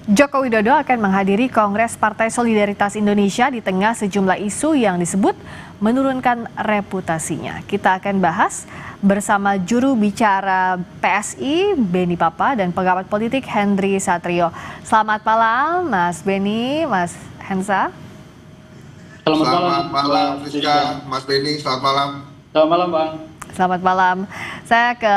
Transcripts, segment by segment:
Joko Widodo akan menghadiri Kongres Partai Solidaritas Indonesia di tengah sejumlah isu yang disebut menurunkan reputasinya. Kita akan bahas bersama juru bicara PSI, Beni Papa, dan pengamat politik Hendri Satrio. Selamat malam, Mas Beni, Mas Hensa. Selamat malam, Rizka, Mas Beni, selamat malam. Selamat malam, Bang. Selamat malam, saya ke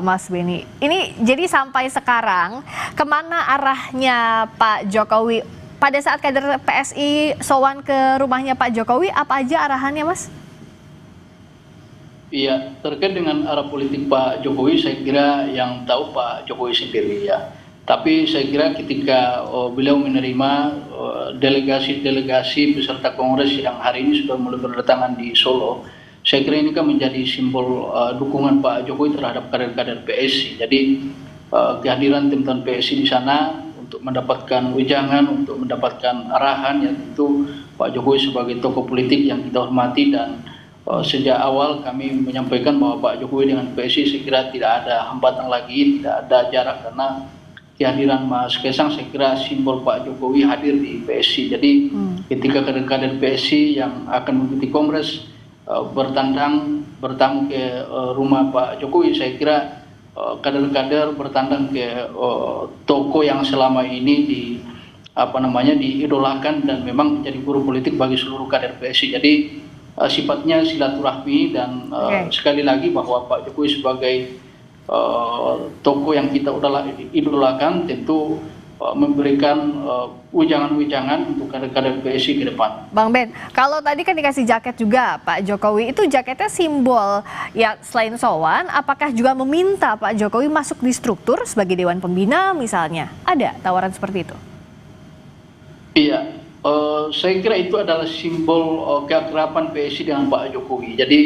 Mas Beni. Ini jadi sampai sekarang, kemana arahnya Pak Jokowi? Pada saat kader PSI sowan ke rumahnya Pak Jokowi, apa aja arahannya, Mas? Iya, terkait dengan arah politik Pak Jokowi, saya kira yang tahu Pak Jokowi sendiri ya. Tapi saya kira ketika beliau menerima delegasi-delegasi peserta kongres yang hari ini sudah mulai berdatangan di Solo, saya kira ini kan menjadi simbol dukungan Pak Jokowi terhadap kader-kader PSI. Jadi kehadiran teman-teman PSI di sana untuk mendapatkan wejangan, untuk mendapatkan arahan, ya tentu Pak Jokowi sebagai tokoh politik yang kita hormati, dan sejak awal kami menyampaikan bahwa Pak Jokowi dengan PSI saya kira tidak ada hambatan lagi, tidak ada jarak, karena kehadiran Mas Kaisang saya kira simbol Pak Jokowi hadir di PSI. Jadi ketika kader-kader PSI yang akan mengikuti kongres bertamu ke rumah Pak Jokowi, saya kira kader-kader bertandang ke toko yang selama ini diidolakan dan memang menjadi guru politik bagi seluruh kader PSI. Jadi sifatnya silaturahmi, dan sekali lagi bahwa Pak Jokowi sebagai toko yang kita idolakan tentu memberikan wejangan-wejangan untuk kader-kader PSI ke depan. Bang Ben, kalau tadi kan dikasih jaket juga Pak Jokowi, itu jaketnya simbol ya, selain sowan, apakah juga meminta Pak Jokowi masuk di struktur sebagai Dewan Pembina misalnya? Ada tawaran seperti itu? Iya, saya kira itu adalah simbol keakraban PSI dengan Pak Jokowi. Jadi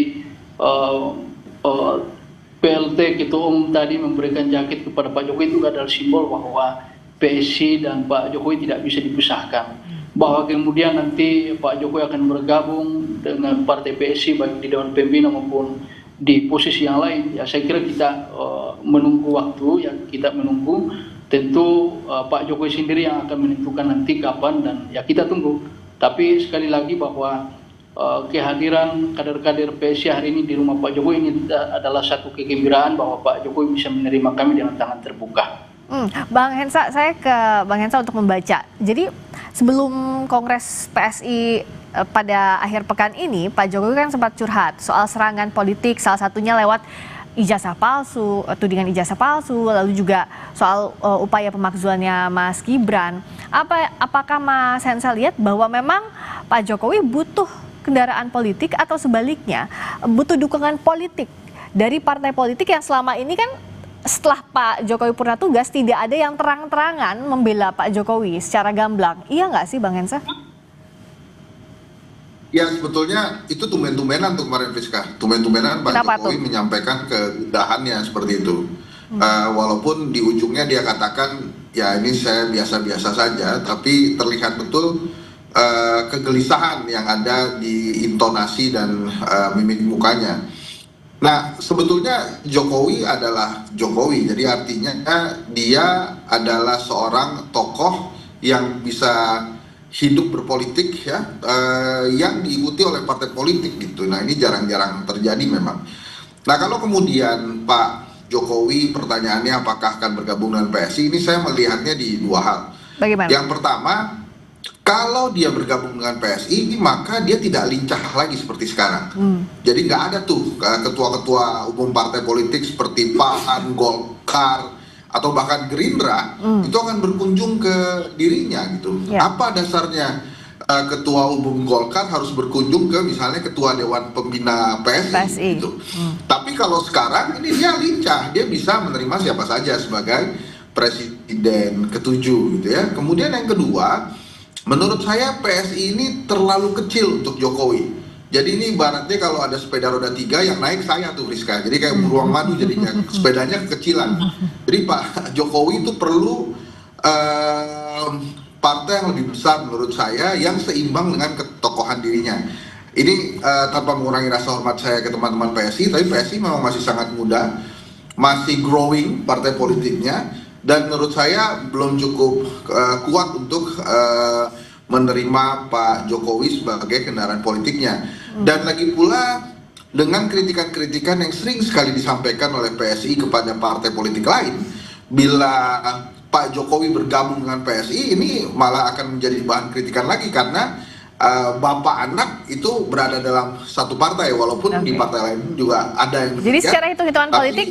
PLT Ketua Umum tadi memberikan jaket kepada Pak Jokowi itu adalah simbol bahwa PSI dan Pak Jokowi tidak bisa dipisahkan. Bahwa kemudian nanti Pak Jokowi akan bergabung dengan partai PSI baik di Dewan Pembina maupun di posisi yang lain. Ya saya kira kita menunggu waktu, ya kita menunggu. Tentu Pak Jokowi sendiri yang akan menentukan nanti kapan, dan ya kita tunggu. Tapi sekali lagi bahwa kehadiran kader-kader PSI hari ini di rumah Pak Jokowi ini adalah satu kegembiraan bahwa Pak Jokowi bisa menerima kami dengan tangan terbuka. Bang Hensa, saya ke Bang Hensa untuk membaca. Jadi sebelum Kongres PSI pada akhir pekan ini, Pak Jokowi kan sempat curhat soal serangan politik, salah satunya lewat ijazah palsu, tudingan ijazah palsu, lalu juga soal upaya pemakzulannya Mas Gibran. Apakah Mas Hensa lihat bahwa memang Pak Jokowi butuh kendaraan politik, atau sebaliknya butuh dukungan politik dari partai politik yang selama ini kan setelah Pak Jokowi purna tugas tidak ada yang terang-terangan membela Pak Jokowi secara gamblang? Iya nggak sih Bang Hensa? Ya sebetulnya itu tumben-tumbenan tuh kemarin, Rizka. Tumben-tumbenan Pak Jokowi menyampaikan kegundahannya seperti itu. Walaupun di ujungnya dia katakan ya ini saya biasa-biasa saja, tapi terlihat betul kegelisahan yang ada di intonasi dan mimik mukanya. Nah sebetulnya Jokowi adalah Jokowi, jadi artinya dia adalah seorang tokoh yang bisa hidup berpolitik ya, yang diikuti oleh partai politik gitu. Nah ini jarang-jarang terjadi memang. Nah kalau kemudian Pak Jokowi pertanyaannya apakah akan bergabung dengan PSI, ini saya melihatnya di dua hal. Bagaimana? Yang pertama, kalau dia bergabung dengan PSI, maka dia tidak lincah lagi seperti sekarang. Jadi nggak ada tuh ketua-ketua umum partai politik seperti PAN, Golkar, atau bahkan Gerindra itu akan berkunjung ke dirinya gitu. Apa dasarnya ketua umum Golkar harus berkunjung ke misalnya ketua Dewan Pembina PSI gitu. Tapi kalau sekarang ini dia lincah, dia bisa menerima siapa saja sebagai presiden ketujuh gitu ya. Kemudian yang kedua, menurut saya PSI ini terlalu kecil untuk Jokowi. Jadi ini ibaratnya kalau ada sepeda roda 3 yang naik saya tuh, Rizka. Jadi kayak beruang madu jadinya, sepedanya kekecilan. Jadi Pak Jokowi itu perlu partai yang lebih besar menurut saya, yang seimbang dengan ketokohan dirinya. Ini tanpa mengurangi rasa hormat saya ke teman-teman PSI, tapi PSI memang masih sangat muda, masih growing partai politiknya, dan menurut saya belum cukup kuat untuk menerima Pak Jokowi sebagai kendaraan politiknya. Dan lagi pula dengan kritikan-kritikan yang sering sekali disampaikan oleh PSI kepada partai politik lain, bila Pak Jokowi bergabung dengan PSI ini malah akan menjadi bahan kritikan lagi karena bapak anak itu berada dalam satu partai walaupun di partai lain juga ada yang Jadi secara hitung-hitungan politik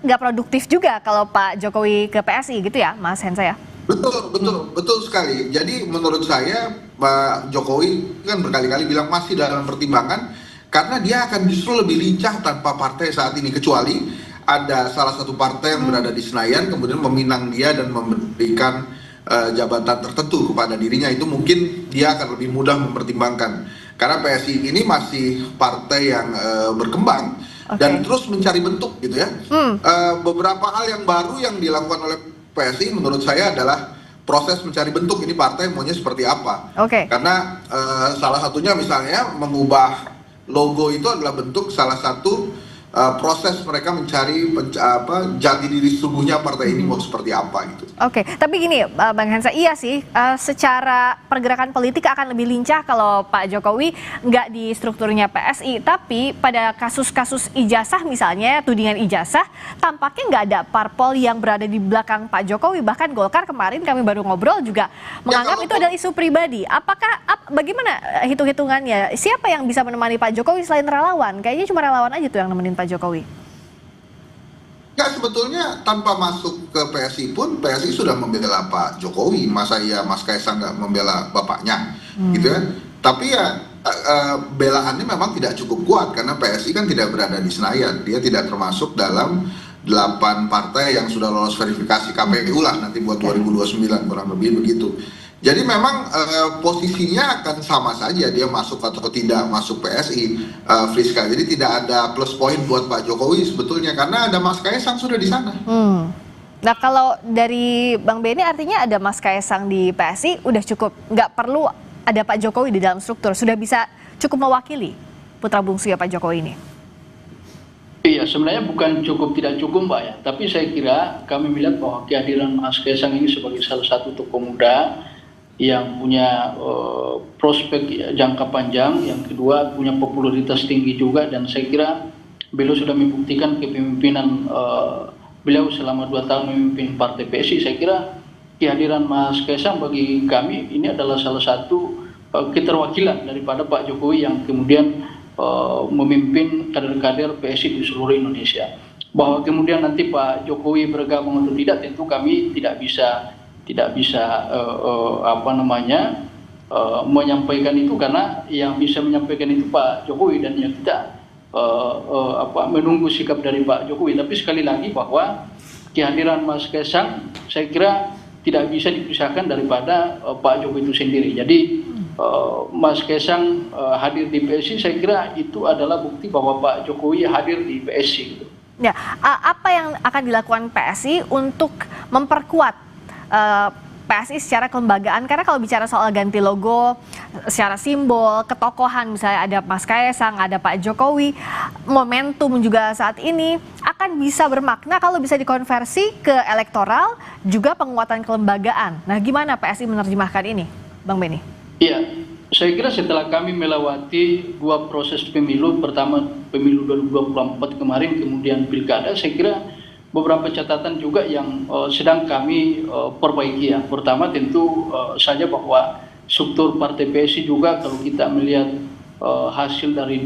nggak produktif juga kalau Pak Jokowi ke PSI gitu ya, Mas Hensa ya? Betul sekali. Jadi menurut saya Pak Jokowi kan berkali-kali bilang masih dalam pertimbangan karena dia akan justru lebih lincah tanpa partai saat ini, kecuali ada salah satu partai yang berada di Senayan kemudian meminang dia dan memberikan jabatan tertentu kepada dirinya, itu mungkin dia akan lebih mudah mempertimbangkan karena PSI ini masih partai yang berkembang dan terus mencari bentuk gitu ya. Beberapa hal yang baru yang dilakukan oleh PSI menurut saya adalah proses mencari bentuk ini partai maunya seperti apa. Karena salah satunya misalnya mengubah logo itu adalah bentuk salah satu proses mereka mencari jati diri sesungguhnya partai ini mau seperti apa gitu. Tapi gini Bang Hensa, iya sih secara pergerakan politik akan lebih lincah kalau Pak Jokowi nggak di strukturnya PSI, tapi pada kasus-kasus ijazah misalnya, tudingan ijazah, tampaknya nggak ada parpol yang berada di belakang Pak Jokowi. Bahkan Golkar kemarin kami baru ngobrol juga menganggap itu adalah isu pribadi. Bagaimana hitung-hitungannya? Siapa yang bisa menemani Pak Jokowi selain relawan? Kayaknya cuma relawan aja tuh yang nemenin Pak Jokowi. Ya sebetulnya tanpa masuk ke PSI pun PSI sudah membela Pak Jokowi. Masa ya Mas Kaisang nggak membela bapaknya gitu ya. Tapi ya belaannya memang tidak cukup kuat karena PSI kan tidak berada di Senayan. Dia tidak termasuk dalam 8 partai yang sudah lolos verifikasi KPU lah nanti buat 2029 kurang lebih begitu. Jadi memang posisinya akan sama saja dia masuk atau tidak masuk PSI, Friska. Jadi tidak ada plus poin buat Pak Jokowi sebetulnya karena ada Mas Kaisang sudah di sana. Nah kalau dari Bang Benny artinya ada Mas Kaisang di PSI udah cukup, nggak perlu ada Pak Jokowi di dalam struktur, sudah bisa cukup mewakili putra bungsu ya Pak Jokowi ini. Iya, sebenarnya bukan cukup tidak cukup Mbak ya, tapi saya kira kami melihat bahwa kehadiran Mas Kaisang ini sebagai salah satu tokoh muda yang punya prospek jangka panjang, yang kedua punya popularitas tinggi juga, dan saya kira beliau sudah membuktikan kepemimpinan beliau selama 2 tahun memimpin partai PSI. Saya kira kehadiran Mas Kaisang bagi kami ini adalah salah satu keterwakilan daripada Pak Jokowi yang kemudian memimpin kader-kader PSI di seluruh Indonesia. Bahwa kemudian nanti Pak Jokowi bergabung atau tidak tentu kami tidak bisa menyampaikan itu, karena yang bisa menyampaikan itu Pak Jokowi dan yang tidak menunggu sikap dari Pak Jokowi. Tapi sekali lagi bahwa kehadiran Mas Kaisang saya kira tidak bisa dipisahkan daripada Pak Jokowi itu sendiri. Jadi Mas Kaisang hadir di PSI saya kira itu adalah bukti bahwa Pak Jokowi hadir di PSI gitu. Ya, apa yang akan dilakukan PSI untuk memperkuat PSI secara kelembagaan? Karena kalau bicara soal ganti logo, secara simbol, ketokohan, misalnya ada Mas Kaisang, ada Pak Jokowi, momentum juga saat ini akan bisa bermakna kalau bisa dikonversi ke elektoral, juga penguatan kelembagaan. Nah, gimana PSI menerjemahkan ini, Bang Benny? Iya, saya kira setelah kami melewati 2 proses pemilu, pertama pemilu 2024 kemarin, kemudian pilkada, saya kira beberapa catatan juga yang sedang kami perbaiki ya. Pertama tentu saja bahwa struktur partai PSI juga kalau kita melihat hasil dari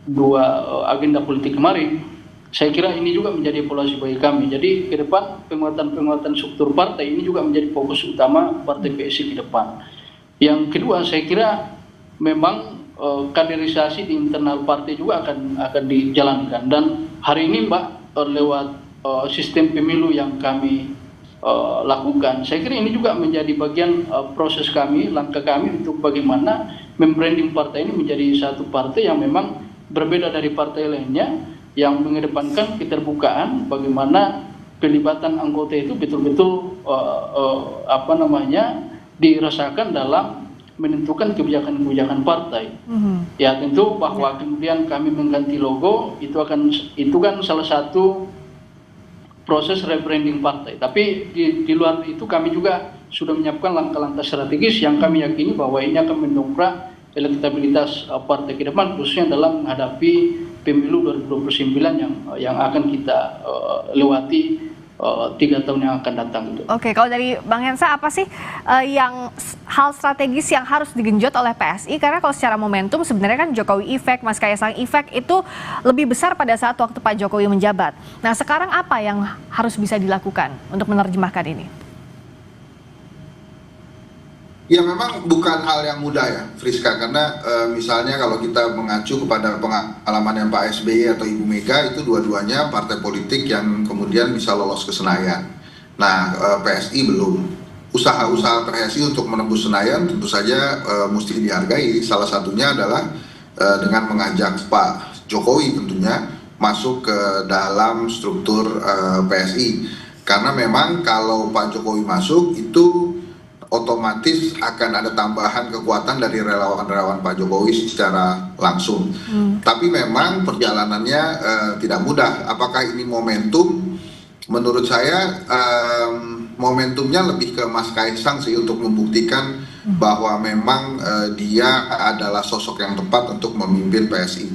dua agenda politik kemarin, saya kira ini juga menjadi evaluasi bagi kami. Jadi ke depan penguatan struktur partai ini juga menjadi fokus utama partai PSI ke depan. Yang kedua saya kira memang kaderisasi di internal partai juga akan dijalankan, dan hari ini Mbak lewat sistem pemilu yang kami lakukan, saya kira ini juga menjadi bagian proses kami, langkah kami untuk bagaimana membranding partai ini menjadi satu partai yang memang berbeda dari partai lainnya, yang mengedepankan keterbukaan, bagaimana pelibatan anggota itu betul-betul dirasakan dalam menentukan kebijakan-kebijakan partai. Ya tentu bahwa kemudian kami mengganti logo itu kan salah satu proses rebranding partai. Tapi di luar itu kami juga sudah menyiapkan langkah-langkah strategis yang kami yakini bahwa ini akan mendongkrak elektabilitas partai ke depan, khususnya dalam menghadapi pemilu 2029 yang akan kita lewati 3 tahun yang akan datang. Oke, kalau dari Bang Hensa apa sih yang hal strategis yang harus digenjot oleh PSI? Karena kalau secara momentum sebenarnya kan Jokowi effect, Mas Kaisang effect itu lebih besar pada saat waktu Pak Jokowi menjabat. Nah sekarang apa yang harus bisa dilakukan untuk menerjemahkan ini? Ya memang bukan hal yang mudah ya Friska, karena misalnya kalau kita mengacu kepada pengalaman yang Pak SBY atau Ibu Mega, itu dua-duanya partai politik yang kemudian bisa lolos ke Senayan. Nah PSI belum. Usaha-usaha PSI untuk menembus Senayan tentu saja mesti dihargai. Salah satunya adalah dengan mengajak Pak Jokowi tentunya masuk ke dalam struktur PSI. Karena memang kalau Pak Jokowi masuk itu otomatis akan ada tambahan kekuatan dari relawan-relawan Pak Jokowi secara langsung. Tapi memang perjalanannya tidak mudah. Apakah ini momentum? Menurut saya momentumnya lebih ke Mas Kaisang sih untuk membuktikan bahwa memang dia adalah sosok yang tepat untuk memimpin PSI.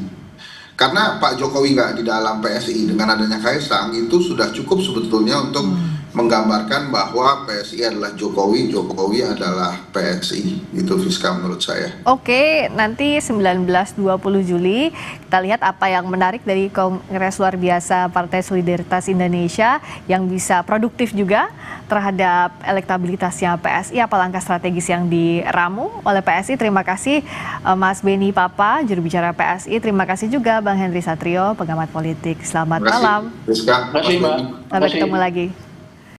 Karena Pak Jokowi nggak di dalam PSI, dengan adanya Kaisang itu sudah cukup sebetulnya untuk menggambarkan bahwa PSI adalah Jokowi, Jokowi adalah PSI. Itu Friska menurut saya. Oke, nanti 19-20 Juli kita lihat apa yang menarik dari Kongres Luar Biasa Partai Solidaritas Indonesia yang bisa produktif juga terhadap elektabilitasnya PSI, apa langkah strategis yang diramu oleh PSI. Terima kasih Mas Beni Papa, juru bicara PSI. Terima kasih juga Bang Henry Satrio, pengamat politik. Selamat malam. Friska. Terima kasih, Mbak. Sampai ketemu lagi.